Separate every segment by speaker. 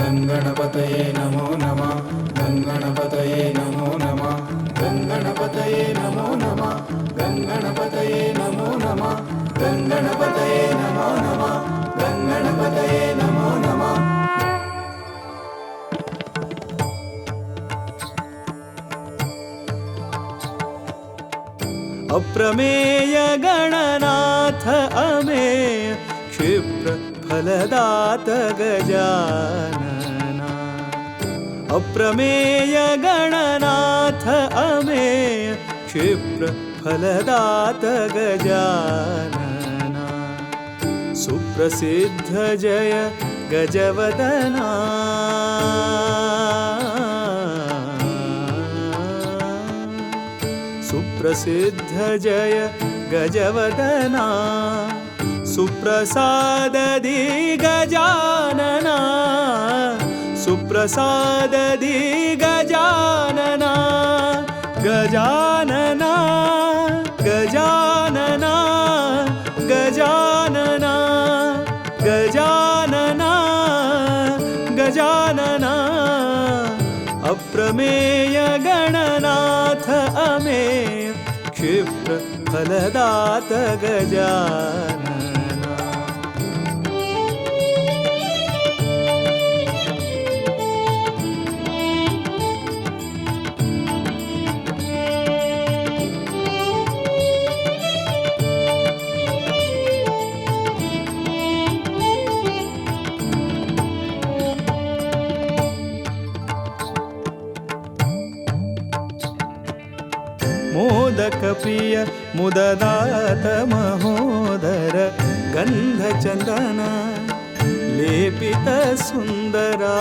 Speaker 1: गणपतये नमो नमः गणपतये नमो नमः गणपतये नमो नमः गणपतये नमो नमः गणपतये नमो नमः गणपतये नमो नमः
Speaker 2: अप्रमेय गणनाथ अमेय क्षिप्र फलदात गजानना अप्रमेय गणनाथ अमेय क्षिप्र फलदात गजानना सुप्रसिद्ध जय गजवदना सुप्रसिद्ध जय गजवदना सुप्रसाददि गजानना सुप्रसाददि गजानना गजानना गजानना गजानना गजानना गजानना अप्रमेय गणनाथ अमेय क्षिप्र फलदात गजानना मोदक प्रिय मुददात महोदर गंधचंदन लेपित सुंदरा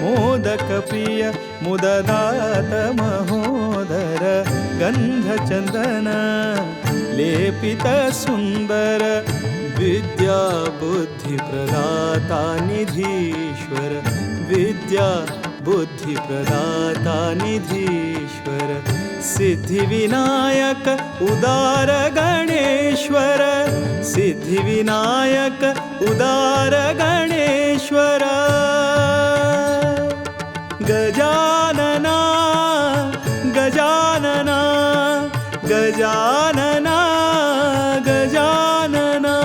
Speaker 2: मोदक प्रिय मुददात महोदर गंधचंदन लेपित सुंदर विद्या बुद्धि प्रदाता निधीश्वर विद्या बुद्धि प्रदाता निधीश्वर सिद्धि विनायक उदार गणेश्वर सिद्धि विनायक उदार गणेश्वर गजानना गजानना गजानना गजानना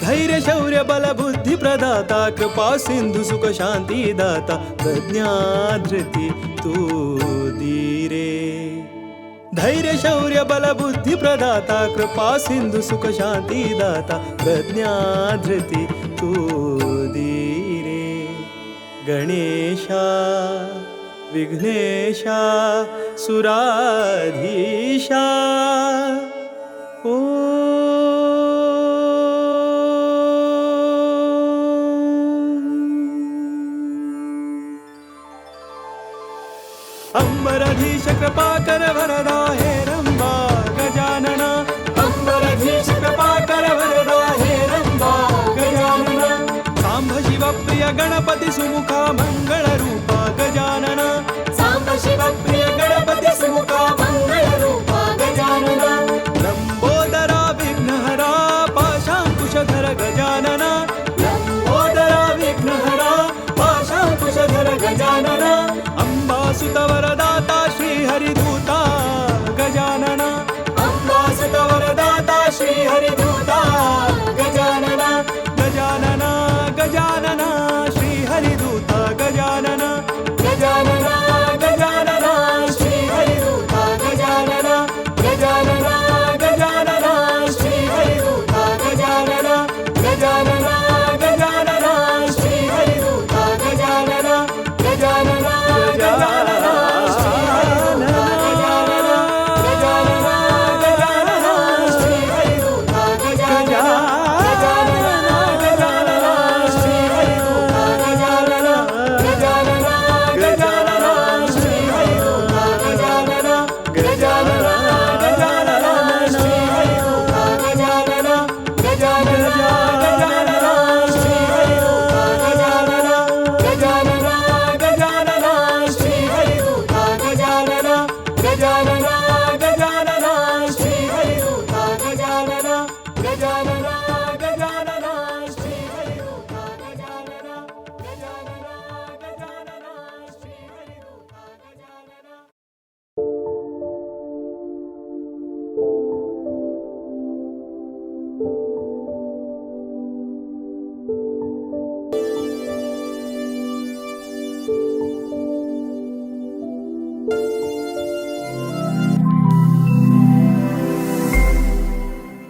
Speaker 2: धैर्य शौर्य बल बुद्धि प्रदाता कृपा सिंधु सुख शांति दाता प्रज्ञा धृति तू धीरे धैर्य शौर्य बल बुद्धि प्रदाता कृपा सिंधु सुख शांति दाता प्रज्ञा धृति तू धीरे गणेशा विघ्नेशा सुराधीशा ओ अंबरधीश कृपाकर वरदा हे रंबा गजानना अंबरधीश कृपाकर वरदा हे रंबा गजानना सांब शिव प्रिय गणपति सुमुखा मंगल रूपा गजानना
Speaker 3: सांब शिव प्रिय गणपति सुमुखा मंगल रूपा गजानना
Speaker 2: लंबोदरा विघ्नहरा पाशांकुशधर गजानना
Speaker 3: लंबोदरा विघ्नहरा पाशांकुशधर गजानना
Speaker 2: अंबासुत वरदाता श्री हरिधू